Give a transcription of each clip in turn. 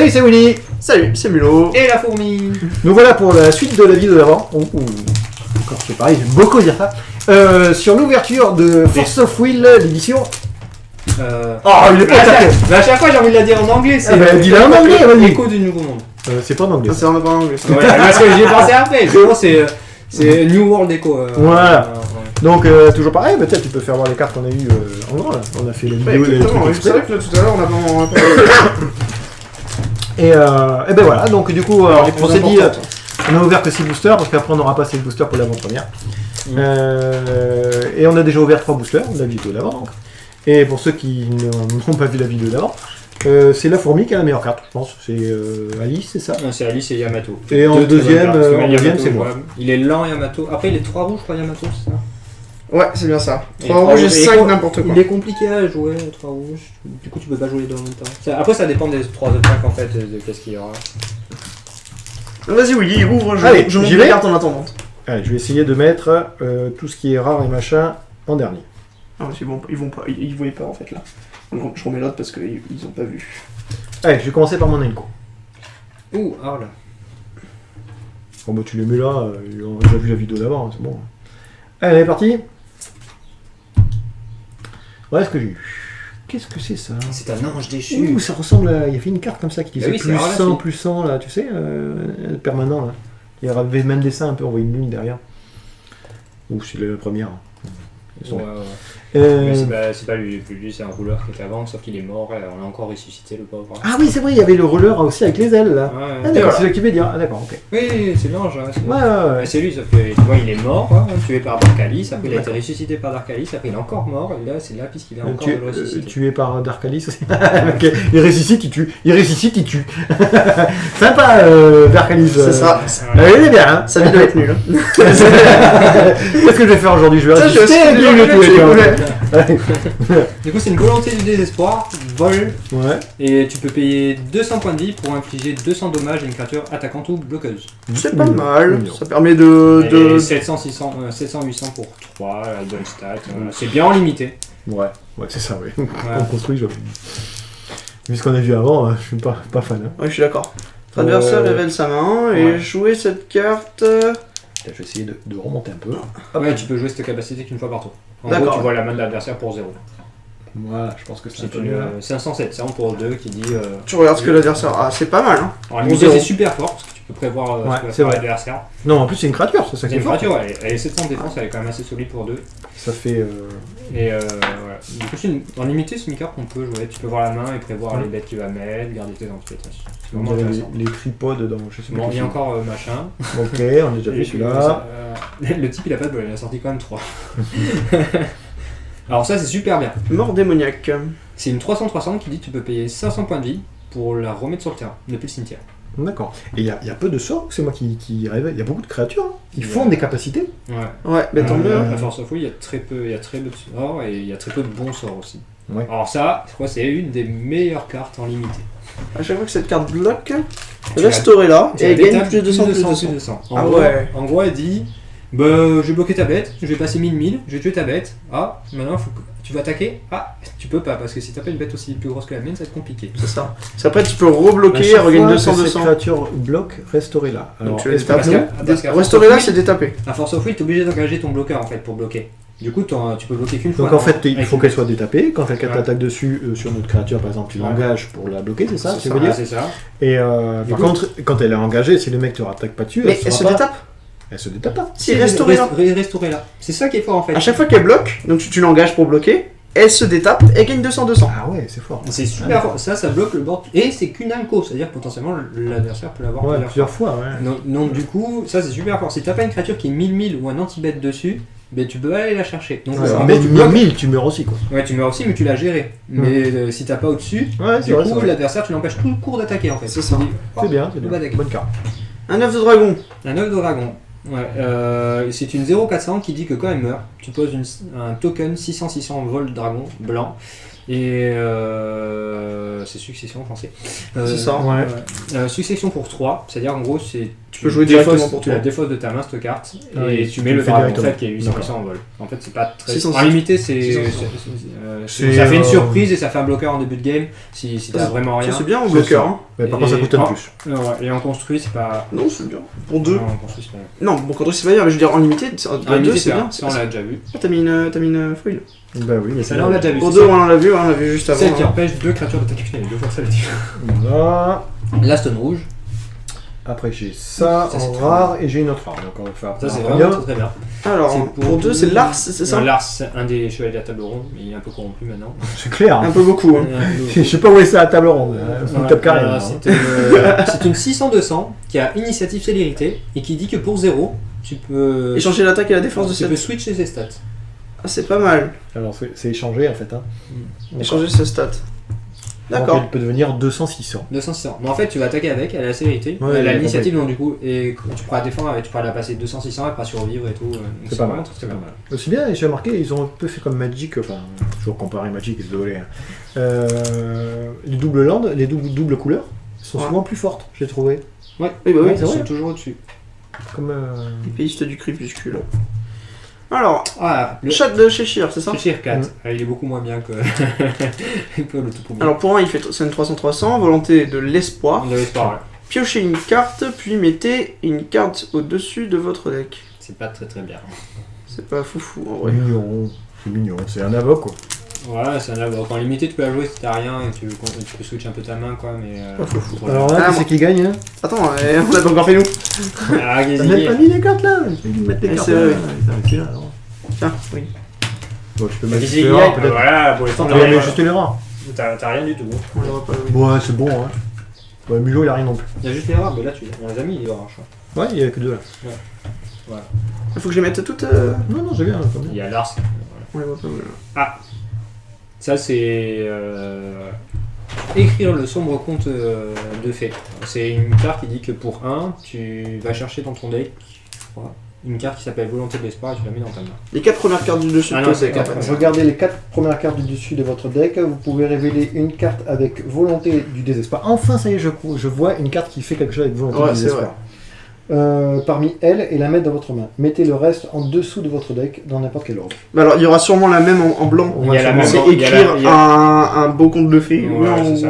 Salut, c'est Willy. Salut, c'est Mulot. Et la fourmi. Nous voilà pour la suite de la vidéo d'avant. Encore, c'est pareil, j'aime beaucoup dire ça. Sur l'ouverture de Force of Will, l'édition. Oh, il est pas attaqué. Mais à chaque fois, j'ai envie de la dire en anglais. C'est dis-la en anglais, vas-y. L'écho du Nouveau Monde. C'est pas en anglais. C'est en anglais. Ouais, parce que j'y ai pensé après. Sinon, c'est New World Echo. Voilà. Donc, toujours pareil, mais tu peux faire voir les cartes qu'on a eues en grand. Là. On a fait les vidéos des trucs C'est vrai que là, tout à l'heure, on a pas Et ben voilà, donc du coup, on s'est dit, importantes. on a ouvert que 6 boosters, parce qu'après on n'aura pas assez de boosters pour l'avant-première. Et on a déjà ouvert 3 boosters, la vidéo d'avant. Donc. Et pour ceux qui n'ont pas vu la vidéo d'avant, c'est la fourmi qui a la meilleure carte, je pense. C'est Alice, c'est ça? Non, c'est Alice et Yamato. Et en deuxième, c'est moi. Il est lent, Yamato. Après, il est 3 rouges, je crois, Yamato, c'est ça? Ouais, c'est bien ça. Et 3 rouges et 5 n'importe quoi. Il est compliqué à jouer, 3 rouges. Du coup, tu peux pas jouer les deux en même temps. Après, ça dépend des 3 attaques en fait, de qu'est-ce qu'il y aura. Vas-y, Willy, ouvre, Allez, je monte j'y les vais. cartes en attendant. Allez, je vais essayer de mettre tout ce qui est rare et machin en dernier. Ah, mais c'est bon, ils voyaient pas en fait là. Donc, je remets l'autre parce qu'ils ont pas vu. Allez, je vais commencer par mon Enko. Ouh, ah là. Bon bah tu les mets là, on a déjà vu la vidéo d'avant, c'est bon. Allez, parti. Voilà ce que j'ai eu. Qu'est-ce que c'est ça? C'est un ange déchu. Ouh, ça ressemble à... Il y a fait une carte comme ça qui disait oui, c'est plus rare, 100, là, plus 100 là, tu sais, permanent là. Il y avait le même dessin un peu, on voit une lune derrière. Ouh, c'est la première. Ils sont- Ouais, ouais. Euh, Mais c'est pas lui, c'est un rouleur qui était avant, sauf qu'il est mort, on l'a encore ressuscité le pauvre. Ah oui, c'est vrai, il y avait le roller aussi avec les ailes là. Ouais, Ah d'accord, c'est ce que tu veux dire. Ah d'accord, ok. oui, c'est l'ange. Hein, Ouais, ouais. Mais c'est lui, sauf que tu vois, il est mort, hein, tué par Darkalis, après il a été ressuscité par Darkalis, après il est encore mort, et là c'est là puisqu'il est encore de le ressusciter. Tué par Darkalis aussi. Ok. Il ressuscite, il tue. Il ressuscite, il tue. Sympa, Darkalis. C'est ça. Il est bien, hein. Sa vie doit être nulle. Qu'est-ce que je vais faire aujourd'hui? Je vais Ça, je ressusciter sais, et puis je le sais, tuer, tu vois. ouais. Du coup, c'est une volonté du désespoir, vol, Ouais. et tu peux payer 200 points de vie pour infliger 200 dommages à une créature attaquante ou bloqueuse. C'est pas Mignon. mal. Mignon. Ça permet Et de... 700, 800 pour 3, la bonne stat, c'est bien en limité. Ouais, c'est ça, oui. On construit, j'avoue. Vu ce qu'on a vu avant, je suis pas fan. Hein. Ouais, je suis d'accord. Votre adversaire révèle sa main et Ouais. jouer cette carte... Je vais essayer de remonter un peu. Ouais, tu peux jouer cette capacité qu'une fois par tour. En D'accord. gros, tu vois la main de l'adversaire pour 0. Voilà, je pense que c'est un C'est peu mieux là. une 507, c'est un pour 2 qui dit. Tu regardes ce que l'adversaire... Ah, c'est pas mal, hein. En limité, zéro. c'est super fort parce que tu peux prévoir Ouais, ce que va c'est faire vrai. l'adversaire. Non, en plus c'est une créature, c'est ça C'est qui est une fort. créature, elle est 700 de défense, elle est quand même assez solide pour 2. Ça fait... Et voilà. Du coup, en limité, c'est une carte qu'on peut jouer. Tu peux voir la main et prévoir les bêtes que tu vas mettre, garder tes entités. C'est on vraiment dirait intéressant. les tripodes dans... Je sais pas Bon, qui il y a c'est. encore machin. Ok, on a déjà Et vu puis, celui-là. le type il a pas de bol, il a sorti quand même 3. Alors ça c'est super bien. Mort démoniaque. C'est une 300-300 qui dit que tu peux payer 500 points de vie pour la remettre sur le terrain, depuis le cimetière. D'accord. Et il y a peu de sorts, c'est moi qui rêve. Il y a beaucoup de créatures hein, qui Il y a- font des capacités. Ouais. Ouais, mais tant mieux. À Force of Will, il y a très peu de sorts et il y a très peu de bons sorts aussi. Ouais. Alors ça, je crois que c'est une des meilleures cartes en limité. À chaque fois que cette carte bloque, Tu restaurez là Tu et la gagne détables plus de 200, plus de 200, 200. En Ah gros, ouais. En gros, elle dit bah, je vais bloquer ta bête, je vais passer 1000, je vais tuer ta bête. Ah, maintenant, tu vas attaquer. Ah, tu peux pas, parce que si t'as pas une bête aussi plus grosse que la mienne, ça va être compliqué. C'est ça. C'est après tu peux rebloquer, À chaque regagne fois 200, que cette 200. créature bloque, restaurer là. Alors, Donc tu les est-ce que tapes. nous- Parce qu'à Restaurer Force là, of c'est Will- détaper. À Force of Will, t'es obligé d'engager ton bloqueur en fait pour bloquer. Du coup, tu peux bloquer qu'une fois. Donc en fait, il avec faut une qu'elle bête. soit détapée. Quand quelqu'un Ouais. t'attaque dessus sur notre créature, par exemple, tu Ouais. l'engages pour la bloquer, c'est ça C'est tu ça, veux Ouais, dire? c'est ça. Et Du par coup- contre, quand elle est engagée, si le mec te rattaque pas dessus, Mais elle se sera pas- détape. Elle se détape pas. Si, restaurer là. Restaurer là. C'est ça qui est fort en fait. À chaque fois qu'elle bloque, donc tu l'engages pour bloquer, elle se détape et gagne 200, 200. Ah ouais, c'est fort. C'est super fort. Ça bloque le board. Et c'est qu'une inco, c'est-à-dire que potentiellement l'adversaire peut l'avoir Ouais, plusieurs plusieurs fois, ouais. Donc du coup, ça c'est super fort. Si t'as pas une créature qui est 1000 ou un anti-bête dessus, ben tu peux aller la chercher. Donc Ouais, en mais gros, tu bloques. 1000, tu meurs aussi, quoi. Ouais, tu meurs aussi, mais tu l'as géré. Mais si t'as pas au-dessus, Ouais, du coup l'adversaire tu l'empêches tout le cours d'attaquer en fait. C'est ça. C'est bien, c'est Tout bien. va d'attaquer. Bonne carte. Un œuf de dragon. Un œuf de dragon. Ouais, c'est une 0-400 qui dit que quand elle meurt, tu poses un token 600-600 vol dragon blanc. Et c'est succession en français. C'est ça. Ouais. Succession pour 3, c'est-à-dire en gros, c'est Tu peux jouer directement pour tu la toi. défausses de ta main cette carte Ah et oui, tu mets le fais dragon en directement. fait qui est 800 en vol. En fait, c'est pas très. 600, En limité, c'est 600. C'est, ça fait une surprise et ça fait un bloqueur en début de game si t'as vraiment rien. Ça, c'est bien en C'est bloqueur. ça. Hein. Mais par contre, ça coûte un de oh, plus. ouais, et en construit, c'est pas. Non, c'est bien. Pour 2. Non, en construit, c'est pas. Non, bon, quand c'est pas bien, mais je veux dire en limité, En 2 limité, c'est bien. Ça, on l'a déjà vu. Ah, t'as mis une foil. Bah oui, mais Ça, là, on l'a déjà vu. Pour c'est 2, ça. on l'a vu juste avant. Celle qui hein. empêche 2 créatures d'attaquer finale, 2 fois ça le tir. Voilà. La stone rouge, Après, j'ai ça Ça, c'est en très rare et j'ai une autre rare. Donc, on va faire. ça c'est bien. vraiment très bien. Alors, C'est pour 2, c'est Lars, c'est ça Non, Lars, c'est un des chevaliers de la table ronde, mais il est un peu corrompu maintenant. C'est clair. Un Hein. peu beaucoup. Hein. Je sais pas où est ça à la table ronde. Faut le top carré. Voilà, hein. c'est une 600-200 qui a initiative célérité et qui dit que pour 0, tu peux. Échanger l'attaque et la défense de tu peux cette. switcher ses stats. Ah, c'est pas mal. Alors, c'est échangé en fait. Hein. Échanger ses stats. Donc, D'accord. elle peut devenir 200-600. 200-600. Mais en fait, tu vas attaquer avec, elle a la célérité, Ouais, elle a j'ai l'initiative, donc du coup, et tu pourras défendre avec, tu pourras la passer 200-600, elle pourra survivre et tout. Donc C'est pas mal. vraiment très bien. C'est bien, j'ai remarqué, ils ont un peu fait comme Magic, enfin, toujours comparé Magic, désolé. Hein. Les doubles landes, les doubles couleurs, sont Ouais. souvent plus fortes, j'ai trouvé. Ouais, Oui, bah oui. ils c'est vrai. sont toujours au-dessus. Comme. Les pistes du crépuscule. Alors, Ah, le chat de Cheshire, c'est ça? Cheshire 4, Mm. il est beaucoup moins bien que, que le tout premier. Alors pour 1, c'est une 300-300, volonté de l'espoir. On avait pas, ouais. Piochez une carte, puis mettez une carte au-dessus de votre deck. C'est pas très très bien. C'est pas foufou en Ouais. vrai. C'est mignon, c'est un avoc quoi. Ouais, c'est un avoc. En limité, tu peux la jouer si t'as rien et tu peux switch un peu ta main, quoi, mais. Pas foufou. voilà. Alors là, Ah, qui c'est qui gagne hein. Attends, on l'a pas encore fait nous. Ah, T'as Gazzy. même pas mis les cartes là. Il faut mettre les Ouais, cartes c'est là. vrai. Ouais, c'est là, alors. Tiens, oui. Bon, je peux mettre Gazzy, les rares, peut-être. voilà, pour l'instant, Tu vas mettre juste les rares. t'as rien du tout. On les voit pas, oui. Ouais, c'est bon, hein. Ouais, Mulo, il a rien non plus. Il y a juste les rares, mais là, on les a mis, les rares, je crois. Ouais, il y a que deux là. Il faut que je les mette toutes. Non, non, j'ai bien. quand même. Il y a Lars. On les voit pas, voilà. Ça, c'est. Écrire le sombre conte de fées. C'est une carte qui dit que pour 1, tu vas chercher dans ton deck une carte qui s'appelle Volonté de l'espoir et tu la mets dans ta main. Les 4 premières cartes du dessus Ah de non, ton c'est deck, quatre en fait. premières. Regardez les 4 premières cartes du dessus de votre deck. Vous pouvez révéler une carte avec volonté du désespoir. Enfin, ça y est, je vois une carte qui fait quelque chose avec volonté Ouais, du c'est désespoir. Parmi elles et la mettre dans votre main. Mettez le reste en dessous de votre deck dans n'importe quel ordre. Bah alors, il y aura sûrement la même en blanc. On va Il y a la sûrement- même C'est en- il y a la- écrire il y a- un beau conte de fées. Ouais, ou non, c'est ou ça.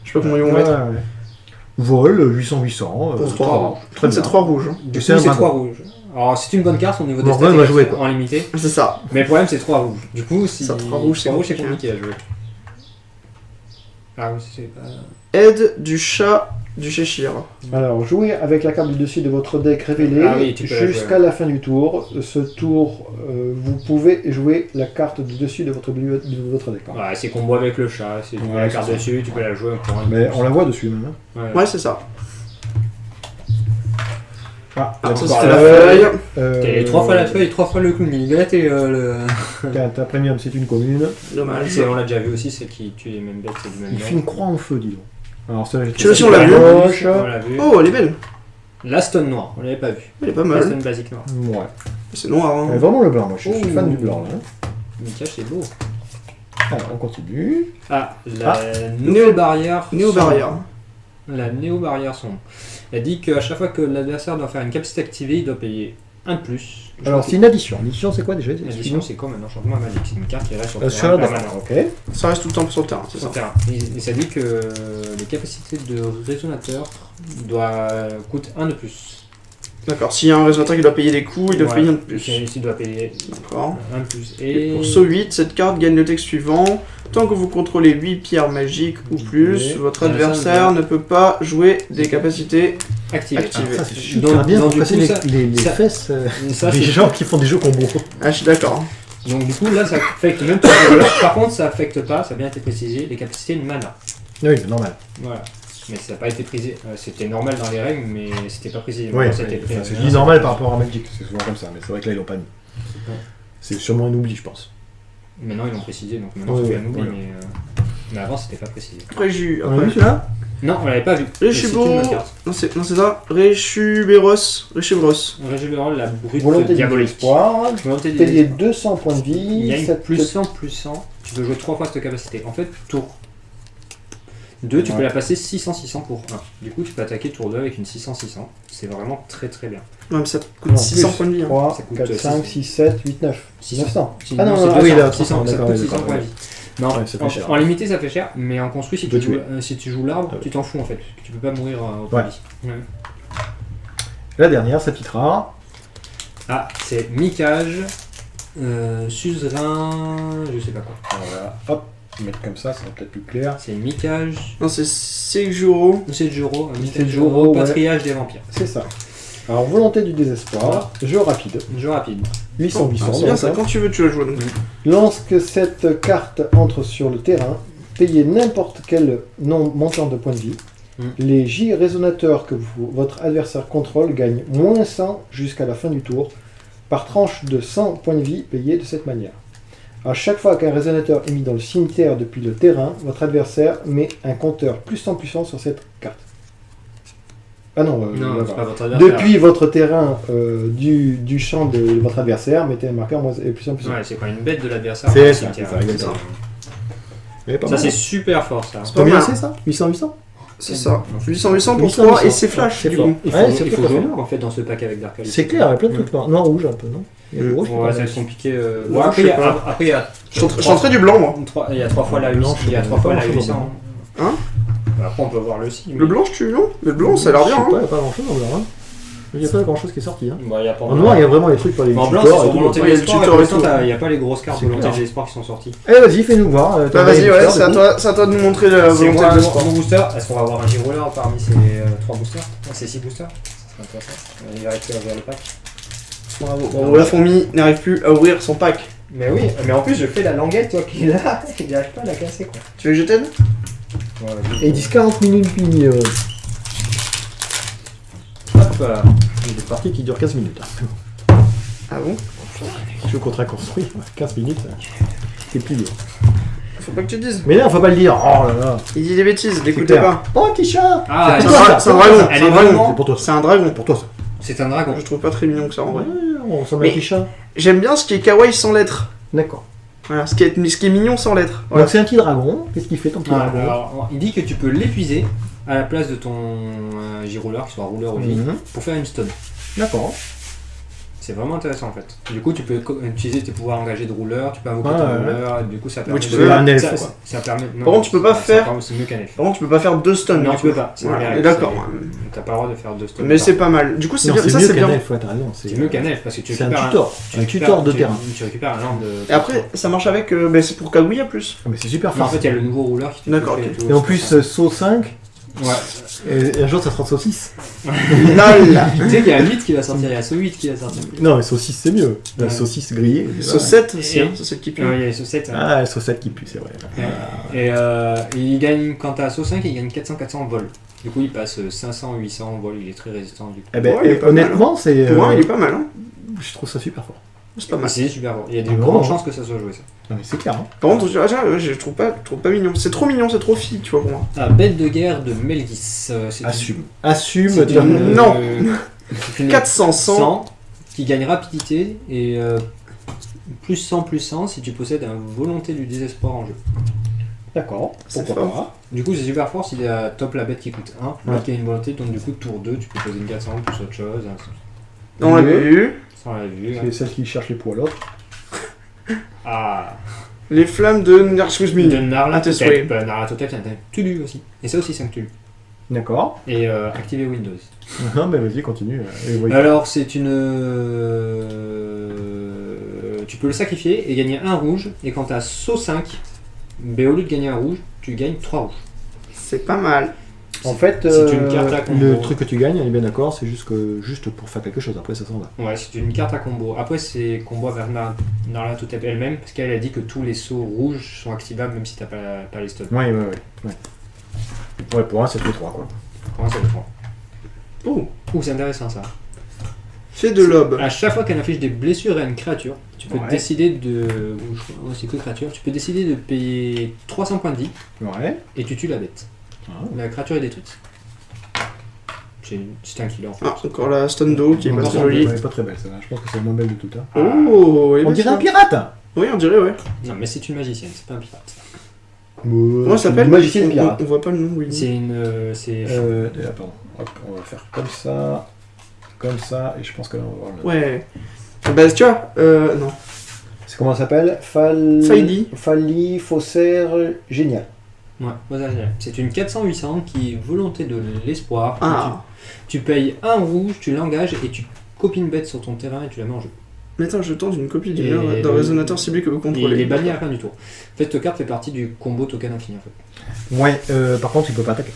je sais pas comment ils vont Ouais, mettre. ouais. Vol, 800-800. Pour 3 rouges. Très bien. C'est 3 rouges. hein. Du coup, c'est un c'est dragon. 3 rouges. Alors, c'est une bonne carte au niveau des Morgan stats va et jouer, quoi. en limité. C'est ça. Mais le problème, c'est 3 rouges. Du coup, si. Ça, 3 rouges, c'est 3 c'est compliqué. compliqué à jouer. Ah oui, c'est pas. Aide du chat du Cheshire. Alors, jouez avec la carte du dessus de votre deck révélée Ah oui, tu peux la jusqu'à la fin du tour. Ce tour, vous pouvez jouer la carte du dessus de votre deck. pardon. Ouais, c'est combo avec le chat. Si tu mets Ouais, la c'est carte ça. dessus, tu peux la jouer pour un. Mais on la voit dessus même. Hein. Ouais. Ouais, c'est ça. Ah, Ah, ça, encore c'était la la feuille. T'es 3 fois la feuille, 3 fois le clown. Il est le. Ta premium, c'est une commune. Dommage. On l'a déjà vu aussi, c'est qui tue les mêmes bêtes, c'est du même Il fait une croix en feu, dis donc. Alors, ça, Je sais pas si on l'a vu. On l'a vu. Oh, elle est belle. La stone noire, on l'avait pas vu. Elle est pas La mal. stone basique noire. Ouais. C'est noir. Hein. Vraiment le blanc, moi je suis Oh. fan du blanc. Là. Hein. Mika, c'est beau. Alors, on continue. Ah, la nouvelle barrière. Néo-barrière. sombre. La néo-barrière sombre. Elle dit qu'à chaque fois que l'adversaire doit faire une capacité activée, il doit payer un de plus. Alors, c'est une addition. L'addition, c'est quoi déjà? L'addition, c'est comme un enchantement magique. C'est une carte qui reste sur le Sur terrain la permanent. ok. Ça reste tout le temps sur le terrain, c'est Sur ça. le terrain. Et ça dit que les capacités de résonateur coûtent un de plus. D'accord. S'il y a un résonateur qui doit payer des coups, il doit Ouais. payer un de plus. Il doit payer D'accord. un de plus. Et pour ce 8, cette carte gagne le texte suivant. Tant que vous contrôlez 8 pierres magiques ou plus, Et votre la adversaire somme ne peut pas jouer des capacités. activé. Activé. Ah, ça, c'est Donc- super bien donc, pour du casser coup, les, ça- les ça- fesses Ça, des c'est- gens qui font des jeux combos. Ah, je suis d'accord. Donc du coup là ça affecte même pas le joueur. Par contre ça affecte pas, ça a bien été précisé, les capacités de mana. Oui, c'est normal. Voilà. Mais ça n'a pas été précisé. C'était normal dans les règles mais c'était pas précisé. Oui, Maintenant, ça a été enfin, précisé. c'est dit normal par rapport à Magic, c'est souvent comme ça, mais c'est vrai que là ils l'ont pas mis. Ouais. C'est sûrement un oubli, je pense. Maintenant ils l'ont précisé donc maintenant Ouais, c'est ouais, un oubli ouais. mais avant c'était pas précisé. Réju. On a vu celui-là? Non on l'avait pas vu. Mais c'est Réchubo. une bonne carte. Non, c'est ça. Réchuberos. Réchubros. Régibéral, la brute Volonté du diabolique. désespoir. Volonté du Payer désespoir. 200 points de Il vie. y a une cette- plus 100, plus 100. Tu peux jouer 3 fois cette capacité. En fait, tour 2, tu peux Ouais. la passer 600-600 pour 1. Du coup, tu peux attaquer tour 2 avec une 600-600. C'est vraiment très très bien. Ouais, mais ça coûte Non, 600 plus. points de vie. Hein. 3, ça coûte 4, 5, 600. 6, 7, 8, 9. 600. 900. Si- Ah non, c'est non, 200, oui, là, 600, ça d'accord, coûte oui, 600 d'accord, points de oui. vie. Non, Ouais, ça fait cher. en limité ça fait cher, mais en construit si Tu peux tu, joues, tuer. si tu joues l'arbre, Ah ouais. tu t'en fous en fait, parce que tu peux pas mourir au Ouais. produit. Ouais. La dernière, sa petite rare. Ah, c'est Micage, Suzerain, je sais pas quoi. Voilà, hop, mettre comme ça sera peut-être plus clair. C'est Micage, Non, c'est Seijuro. c'est Juro, Seijuro, ouais. Patriarche des vampires. C'est ça. Alors, volonté du désespoir, jeu rapide, Jeu rapide. 800-800. Ah, c'est bien ça, donc, hein. quand tu veux, tu la joues. Donc. Lorsque cette carte entre sur le terrain, payez n'importe quel montant de points de vie. Les J résonateurs que votre adversaire contrôle gagnent moins 100 jusqu'à la fin du tour, par tranche de 100 points de vie payés de cette manière. À chaque fois qu'un résonateur est mis dans le cimetière depuis le terrain, votre adversaire met un compteur plus 100 sur cette carte. Ah non, Non, voilà. c'est pas votre adversaire. Depuis votre terrain du champ de votre adversaire, mettez un marqueur moins plus 1 plus 1. Ouais, c'est quand une bête de l'adversaire. C'est dans le ça, cimetière. c'est ça, exactement. Ça c'est super fort ça. Pas Combien mal. c'est ça 800-800 C'est ça. 800-800 pour 800, 3 et c'est flash c'est du fort. coup. Il faut, Ouais, c'est il tout faut à jouer fait. noir en fait dans ce pack avec Dark Elite. C'est clair, il y a plein de trucs noirs. Noir, rouge un peu, non Il y a du rouge, Ouais, ça va être compliqué. Ouais, Bon, après, je il y sais a, pas. après, il y a Je tenterai du blanc, moi. il y a 3 fois la Blanc, 800. Il y a je 3 sais fois pas la grand-chose 800. Hein Après, on peut voir le 6. Le blanc, je tue, non Le blanc, ça a l'air bien. Je sais pas, Hein. il n'y a pas grand chose en blanc. Hein. Il n'y a pas grand chose qui est sorti. Hein. Bah, il y a pas En noir, il y a vraiment les trucs pour les En blanc, tutors c'est et sur tout. volonté Ouais, des il y a le espoirs. tuteur Et et pour l'instant, tout. il n'y a pas les grosses cartes C'est volonté clair. des espoirs qui sont sorties. Allez, vas-y, fais-nous voir. Bah vas-y, ouais, c'est à toi de nous montrer la C'est volonté quoi de mon l'espoir. booster? Est-ce qu'on va avoir un G-Roller parmi ces 3 boosters? Ces 6 boosters? Ça serait intéressant. On va vérifier vers le pack. Bravo. Bon, la fourmi n'arrive plus à ouvrir son pack. Mais oui, mais en plus, je fais la languette, toi qui est là. Il n'arrive pas à la casser quoi. Tu veux que je t'aide Et ils disent 40 minutes, puis Hop. il y a des parties qui durent 15 minutes. Hein. Ah bon Jeu contre un construit, 15 minutes, c'est plus dur. Faut pas que tu le dises. Mais là, faut pas le dire. Oh là là. Il dit des bêtises, l'écoutez clair. pas. Oh, petit chat Ah, C'est elle- pour toi, ça. C'est un dragon. Elle C'est est un dragon. vraiment- C'est pour toi. C'est un dragon. Pour toi, ça. c'est un dragon. Je trouve pas très mignon que ça en vrai. Ouais, on ressemble à un Mais- petit chat. J'aime bien ce qui est kawaii sans lettres. D'accord. Voilà, ce qui est mignon sans lettres. Voilà. Donc c'est un petit dragon. Qu'est-ce qu'il fait ton petit Ah, dragon alors, il dit que tu peux l'épuiser à la place de ton J-Roller, qui soit rouleur ou vide, Mhm. pour faire une stun. D'accord. C'est vraiment intéressant en fait. Du coup, tu peux utiliser tes pouvoirs engagés de rouleur, tu peux invoquer Ouais, ton ouais. rouleur, et du coup, ça permet tu de- peux- un elfe, ça, quoi. ça permet. Non, Par contre, tu peux pas ça faire- permet- C'est mieux qu'un elfe. Par contre, tu peux pas faire 2 stuns. Non, du tu peux coup. pas. C'est Voilà, direct, et d'accord. c'est- T'as pas le droit de faire 2 stuns. Mais c'est pas mal. Du coup, c'est Non, bien. c'est Ça, mieux c'est qu'un bien. elfe, ouais, t'as raison. C'est mieux qu'un elfe parce que tu C'est un récupères tutor. tu Un récupères- tutor de tu- terrain. Tu récupères un land de. Et après, ça marche avec. C'est pour Kaguya plus. Ah, mais c'est super Mais en fort. fait, il y a le nouveau rouleur qui te D'accord, fait ok. tout Et en ça. plus, saut 5, Ouais. et un jour ça sera saucisse. Là, là. Tu sais qu'il y a 8 qui va sortir, il y a ce 8 qui va sortir. Non, mais saucisse c'est mieux. La Ouais. saucisse grillée. Saucette aussi, Et- hein, saucette qui pue. Il y a ce 7. Ah, la saucette qui pue, c'est vrai. Et il gagne, quand t'as saut 5, il gagne 400 vol. Du coup, il passe 500-800 vol, il est très résistant du coup. Eh ben, Ouais, il est pas honnêtement, c'est. Pour moi, il est pas mal. Hein. Je trouve ça super fort. C'est pas Mais mal. c'est super bon. Il y a des Ah, grandes vraiment. chances que ça soit joué ça. Non, mais c'est clair. Hein. Par contre, je trouve pas mignon. C'est trop mignon, c'est trop fille, tu vois, pour moi. Ah, bête de guerre de Melgis. C'est Assume. Assume. C'est tu- une- Non. c'est une 400, 100 qui gagne rapidité et plus 100 si tu possèdes un volonté du désespoir en jeu. D'accord. C'est Pourquoi fort. pas. Du coup, c'est super fort s'il est à top la bête qui coûte 1. Ouais. Qui a une volonté, donc du coup, tour 2, tu peux poser une 400 plus autre chose. On l'avait vu. Ça, on l'a vu. C'est celle qui cherche les poils l'autre. Ah, Les flammes de Narsuzmi. de Narlatotep. Atesway. Narlatotep, c'est un Tulu aussi. Et ça aussi, c'est un Tulu. D'accord. Et activer Windows. Non, mais vas-y, continue. Et oui. Alors, c'est une. Tu peux le sacrifier et gagner un rouge. Et quand t'as saut 5, mais au lieu de gagner un rouge, tu gagnes 3 rouges. C'est pas mal. En fait, c'est une carte à combo. le truc que tu gagnes, on est bien d'accord, c'est juste pour faire quelque chose. Après, ça s'en va. Ouais, c'est une carte à combo. Après, c'est combo vers Narlatotep elle-même, parce qu'elle a dit que tous les sauts rouges sont activables même si t'as pas les stuns. Ouais. Ouais, pour un, c'est tous 3, quoi. Pour moi, ça dépend. Oh, Ouh, c'est intéressant ça. c'est de l'aube. À chaque fois qu'elle affiche des blessures à une créature, tu peux Ouais. décider de. Ou je crois, ouais, c'est que créature. Tu peux décider de payer 300 points de vie Ouais. et tu tues la bête. Ah. La créature est détruite. C'est un killer en fait. Ah, encore la stun d'eau qui est pas Non, très elle jolie. est pas très belle, celle-là. Je pense que c'est la moins belle de toutes. Hein. Oh, et On bien dirait ça. un pirate. Oui, on dirait, ouais. Non, mais c'est une magicienne, c'est pas un pirate. Comment ça s'appelle Magicienne on, pirate. on voit pas le nom, oui. C'est une. C'est. Pardon. Hop, on va faire comme ça, et je pense que là, on va voir le... Ouais. Bah, tu vois, non. C'est comment ça s'appelle Fali, faussaire, génial. Ouais, voilà, c'est une 400-800 qui est volonté de l'espoir. Ah. Tu payes un rouge, tu l'engages et tu copies une bête sur ton terrain et tu la mets en jeu. Mettez un jeton d'une copie du Et d'un résonateur ciblé que vous Et contrôlez. il est banni à rien du tout. En fait, cette carte fait partie du combo token infini en fait. Ouais, par contre, il peut pas attaquer.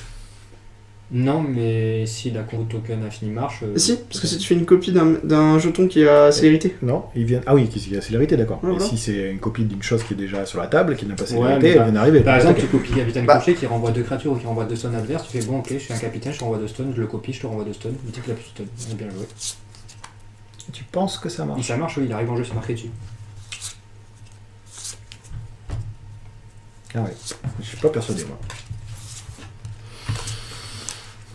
Non, mais si la combo token infini marche. Si, parce que si tu fais une copie d'un jeton qui a célérité. Non, il vient. Ah oui, qui a célérité, d'accord. Ah, Et voilà. si c'est une copie d'une chose qui est déjà sur la table, qui n'a pas Ouais, célérité, mais elle vient d'arriver. Par elle peut exemple, tu attaquer. copies Capitaine Bah. Crochet qui renvoie 2 créatures ou qui renvoie 2 stuns adverses. Tu fais bon, ok, je suis un capitaine, je te renvoie 2 stuns, je le copie, je te renvoie 2 stuns. Il dit qu'il a plus de stuns. On a bien joué. Tu penses que ça Et marche? ça marche, oui, il arrive en jeu, c'est marqué dessus. Ah ouais, je suis pas persuadé moi.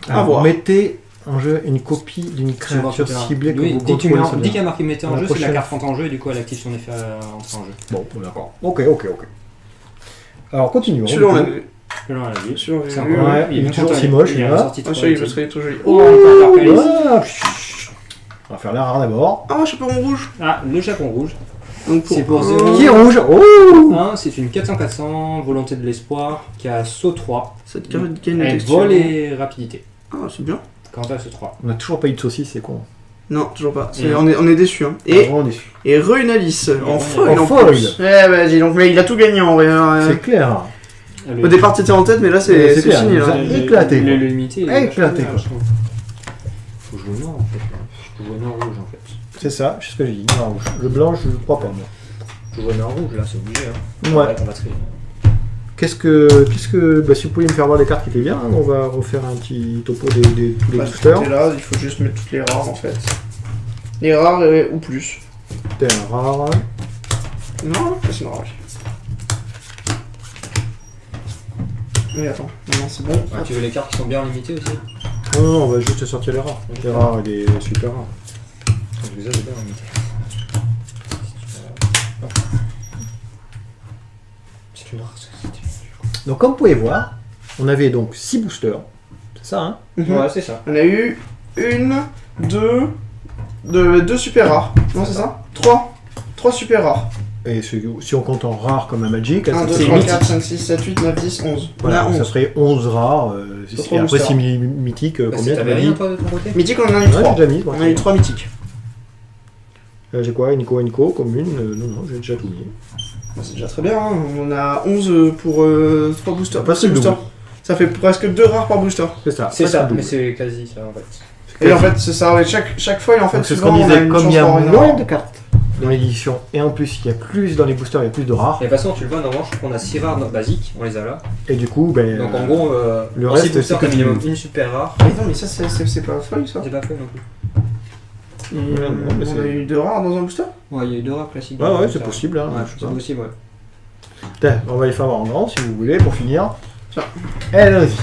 À Alors, voir. mettez en jeu une copie d'une créature ciblée que Oui, vous dès qu'il contrôlez. dès qu'il y a marqué mettez en La jeu, c'est la prochaine- carte rentre en jeu et du coup elle active son effet entrée en jeu. Bon, d'accord. Ok. Alors, continuons. Celui-là, on l'a du coup. vu. Là, on l'a vu. Celui-là, on C'est l'a encore- vu. Ouais, il est bien toujours content, si moche, il est celui-là. ressorti Ah, de celui-là, il qualité. serait trop joli. Oh, encore Arcalis. Ah, pfff. On va faire la rare d'abord. Ah, chaperon rouge. Ah, le chapon rouge. Donc C'est pour un- 0. Qui est rouge? Oh 1, c'est une 400-400, volonté de l'espoir, qui a saut 3. Cette carte gagne Elle texture. vol et rapidité. Ah, c'est bien. Quand elle saut 3. On a toujours pas eu de saucisse, c'est con. Non, toujours pas. Et On est déçus. Hein. Et Et, vraiment déçu. et Re-Unalis, en foil En en foil. plus. Eh, vas-y, donc mais il a tout gagné en vrai. Hein. C'est clair. Au départ, t'étais en tête, mais là, c'est C'est clair, fini. vous Là. avez- éclaté, quoi. Le limité. Éclaté, quoi. Faut jouer noir en fait. Là. Je peux jouer noir rouge en fait. C'est ça, c'est ce que j'ai dit. Noir rouge. Le blanc, je ne crois pas, moi. Je joue noir rouge là, c'est obligé. Hein. Ouais. On va trier. Qu'est-ce que. Bah, si vous pouviez me faire voir les cartes qui étaient bien, hein, on va refaire un petit topo des tous les Bah, boosters. là, il faut juste mettre toutes les rares en fait. Les rares ou plus. T'es un rare. Non, c'est une rare. Oui, attends. Non, c'est bon. Ah, tu veux les cartes qui sont bien limitées aussi? Non, non, on va juste sortir les rares. Les rares et les super rares. Je les ai bien limitées. C'est une rare. Donc, comme vous pouvez voir, on avait donc 6 boosters. C'est ça, hein? Mhm. Ouais, c'est ça. On a eu deux super rares. Non, c'est ça 3 super rares. Et si on compte en rares comme un Magic, 1, 2, c'est 3, mythique. 4, 5, 6, 7, 8, 9, 10, 11. Voilà, on a ça 11. ferait 11 rares. Sur Et trois après, boosters. si mythique, Bah, combien t'avais t'as rien dit? toi de ton côté? Mythique, on en a eu Ouais, 3. j'ai déjà mis. moi, On a eu 3 mythiques. J'ai quoi? Inco, commune? Non, j'ai déjà tout mis. Bah, c'est déjà très bien. Hein. On a 11 pour 3 boosters. Pas Six le boosters. double. Ça fait presque 2 rares par booster. C'est ça. C'est presque ça, le double. mais c'est quasi ça en fait. Et en fait, c'est ça. Ouais, chaque fois, en fait, Donc, c'est ce souvent, qu'on on a disait, une comme chance il y a d'avoir une moins rare. de cartes dans l'édition, et en plus il y a plus dans les boosters, il y a plus de rares, Et de toute façon, tu le vois, normalement, je crois qu'on a 6 rares basiques, on les a là. et du coup, ben, Donc en gros, le en reste, six boosters, c'est que t'as du- minimum une super rare. Mais non, mais ça, c'est pas folle, ça. C'est pas fait non plus. Et, non, mais on c'est- a eu 2 rares dans un booster. Ouais, il y a eu 2 rares classiques. Ouais, c'est possible, hein, Ouais, je sais c'est pas. possible, ouais. Tiens, on va les faire voir en grand si vous voulez pour finir. Tiens. Allez-y.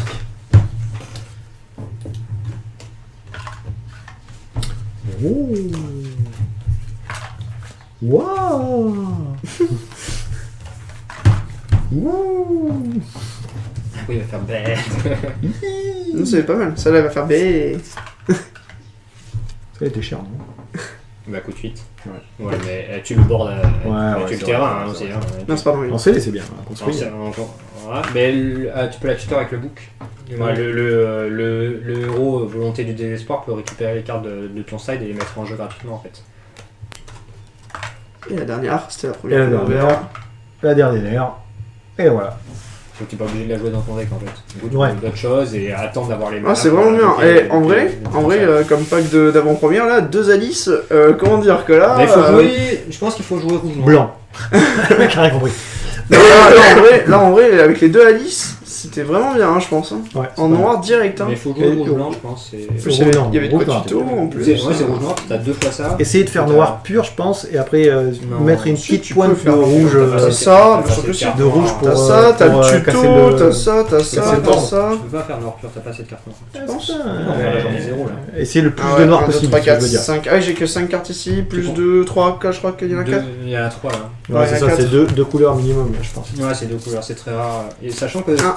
Oh. Waouh. Wouh. Oui, il va faire bête. Non, c'est pas mal. Ça, là, elle va faire B. Ça a été cher, non? Bah, coup de 8. Ouais. Ouais, mais tu le bordes, ouais, tu c'est le terrain vrai, hein, c'est aussi. vrai. Hein, Non, c'est pas bon. Lancer, c'est bien, hein, Non, construire. c'est voilà. Mais tu peux la tutor avec le book. Ouais, le héros volonté du désespoir peut récupérer les cartes de ton side et les mettre en jeu gratuitement en fait. Et la dernière, c'était la Et première. la dernière. La dernière. Et voilà. Donc tu n'es pas obligé de la jouer dans ton deck en fait. Du coup, tu Ouais. peux d'autres choses et attendre d'avoir les Ah, c'est vraiment bien. Et en vrai, comme pack d'avant-première, là, 2 Alice, comment dire que là. Mais il faut jouer, je pense qu'il faut jouer rouge noir. Blanc. Le mec a rien compris. Là, en vrai, avec les 2 Alice, c'était vraiment bien, hein, je pense. Hein. Ouais, En noir direct. Hein. Mais il faut jouer Et- rouge blanc, je pense. En plus, il y avait de rouge quoi noir, tuto c'est bien. en plus. C'est rouge noir, t'as 2 fois ça. Essayez de faire noir pur, je pense, et après Non. mettre une Si, petite tu pointe peux de faire rouge. C'est ça, mais surtout si. de rouge pour. T'as ça, t'as pour, le casser tuto, le- t'as ça, t'as ça, casser le t'as temps. ça. Tu peux pas faire noir pur, t'as pas cette carte noire. Tu penses Ah, Non, là, j'en ai 0 là. Essayez le plus Ah de noir 1, 2, possible, 3, c'est ce que 4, je veux dire. 5. Ah, j'ai que 5 cartes ici, plus bon. 2, 3, 4, je crois qu'il y en a 4. Il y en a 3 là. Ouais, Ouais, c'est il y a ça, c'est quatre. deux couleurs minimum, je pense. Ouais, c'est 2 couleurs, c'est très rare. Et sachant que Ah.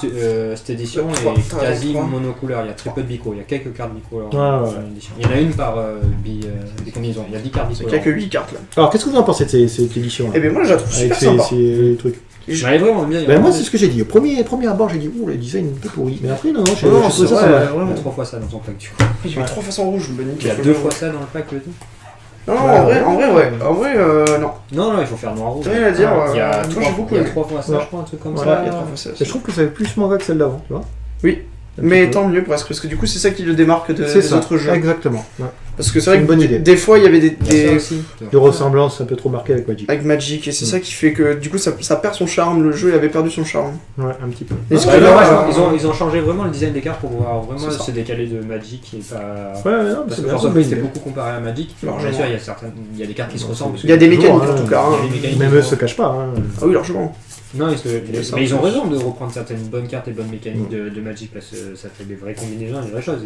cette édition Trois, est t'as quasi trois. monocouleur. Il y a très peu de bico. Il y a quelques cartes bicolores Ah, dans ouais. une édition. Il y en a une par des combinaisons. Il y a 10 cartes Il bicolores. n'y a que 8 cartes là. Alors, qu'est-ce que vous en pensez de cette édition-là? Eh bien, moi je la trouve Avec super sympa. ces trucs. Je m'avais vraiment bien. il y a Ben, moi, vraiment c'est ce que j'ai dit. Au premier abord, j'ai dit, ouh, le design est un peu pourri. Mais après, non, je Non, trouve c'est ça, vrai, ça va. Il y vraiment. a 3 fois ça dans son pack du coup. J'ai mis 3 façons rouges, je me dis. Il y a 2 fois ça dans le pack, le tout. Non, Ouais, en vrai, ouais. non. Non, il faut faire noir rouge. Rien à dire. Il y a Moi j'ai beaucoup aimé. 3 fois ça, Ouais. je crois, un truc comme Ouais, ça. Il y a 3 fois ça. Et je trouve que ça fait plus manga que celle d'avant, tu vois. Oui. Un petit Mais peu. tant mieux presque, parce que du coup c'est ça qui le démarque C'est des ça, autres jeux. exactement. Ouais. Parce que c'est C'est vrai une que bonne idée. des fois il y avait Il y a ça des aussi. De ressemblance un peu trop marquée avec Magic. avec Magic et c'est ça qui fait que du coup ça perd son charme, le jeu il avait perdu son charme. Ouais, un petit peu. Et ce Ouais, que là, dommage, ils ont changé vraiment le design des cartes pour pouvoir vraiment C'est ça. se décaler de Magic et pas. Ouais, ouais, non, mais Parce c'est que bien. Force of Will c'était beaucoup comparé à Magic. Largement. Bien sûr, il y a des cartes qui se ressemblent. parce Il y a que- des mécaniques toujours, en tout hein. cas. Il y a Hein. des mécaniques Même qui eux sont- se cachent pas. Hein. Ah oui largement. Non, ça, mais ils ont en plus. raison de reprendre certaines bonnes cartes et bonnes mécaniques de Magic parce que ça fait des vraies combinaisons, des vraies choses.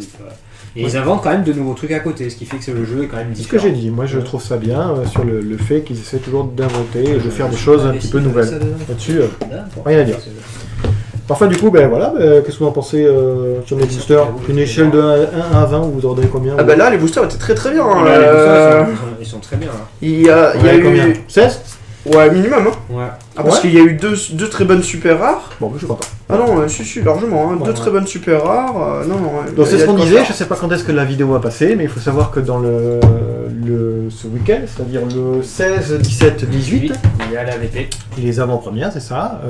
Et ils inventent quand même de nouveaux trucs à côté, ce qui fait que le jeu est quand même C'est ce que différent. j'ai dit. Moi, je trouve ça bien sur le fait qu'ils essaient toujours d'inventer et de faire des choses un petit peu nouvelles. Là-dessus, rien à dire. Parfois, du coup, ben voilà, qu'est-ce que vous en pensez sur mes boosters? Une échelle de 1 à 20, vous en donnez combien? Ah bah là les boosters étaient très très bien. Ouais, les boosters, ils sont très bien. Hein. Il y a combien? eu 16? ouais minimum hein. Ouais. Ah, parce Ouais. qu'il y a eu deux très bonnes super rares. Bon, je suis content. Ah non, si, largement. Hein. Ouais, Deux ouais. très bonnes super rares. Non, non. Donc il c'est y ce a qu'on de quoi disait, faire. je sais pas quand est-ce que la vidéo va passer, mais il faut savoir que dans ce week-end, c'est-à-dire le 16, 17, 18, Il y a la VP. les avant-premières, c'est ça.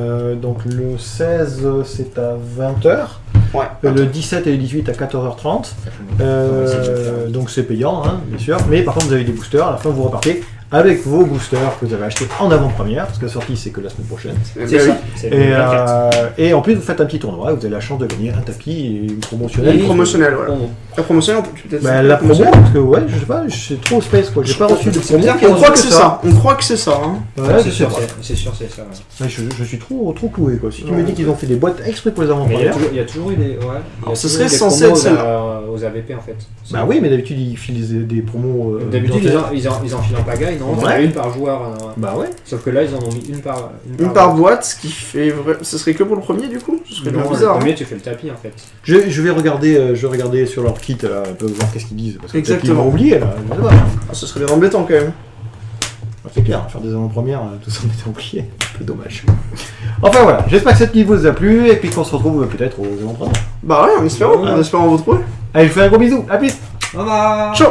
Donc le 16, c'est à 20h. Ouais. Le 17 et le 18 à 14h30. Donc c'est payant, hein, bien sûr. Mais par contre, vous avez des boosters. À la fin, vous repartez avec vos boosters que vous avez achetés en avant-première, parce que la sortie, c'est que la semaine prochaine. C'est ça. C'est le 24. Et en plus, vous faites un petit tournoi. Vous avez la chance de gagner un tapis et une promotionnelle. Et promotionnelle, ouais. On- La promotionnelle, on peut peut-être. Bah, la promo, parce que ouais, je sais pas, c'est trop space quoi. J'ai pas reçu de promo. bizarre On croit que c'est ça. On croit que c'est ça. Hein. Ouais, c'est je sais sûr, pas. c'est sûr, c'est ça. ouais. Ouais, je suis trop cloué quoi. Si tu Ouais. me dis qu'ils ont fait des boîtes exprès pour les Mais avant-premières. il y a toujours eu des. Ouais, il y a Ce toujours eu serait des censé promos être celle-là. aux AVP en fait. Bah oui, mais d'habitude ils filent des promos. D'habitude, dans- ils en filent en pagaille, non? Ouais. Il y en a une par joueur. Bah ouais. Sauf que là, ils en ont mis une par. Une par boîte, ce qui fait. Ce serait que pour le premier, du coup. Ce serait Non, bien le bizarre. premier, Hein. tu fais le tapis en fait. Je vais regarder sur leur kit là, un peu voir qu'est-ce qu'ils disent. Parce que peut-être qu'ils Exactement. vont oublier là. Je sais pas. Ah, ce serait bien embêtant quand même. C'est clair, faire des avant-premières, tout ça on était oublié. Un peu dommage. Enfin voilà, j'espère que cette vidéo vous a plu et puis qu'on se retrouve peut-être aux avant-premières. Bah ouais, en espérant. Ouais. En espérant vous retrouver. Allez, je vous fais un gros bisou, à plus. Au revoir. Ciao!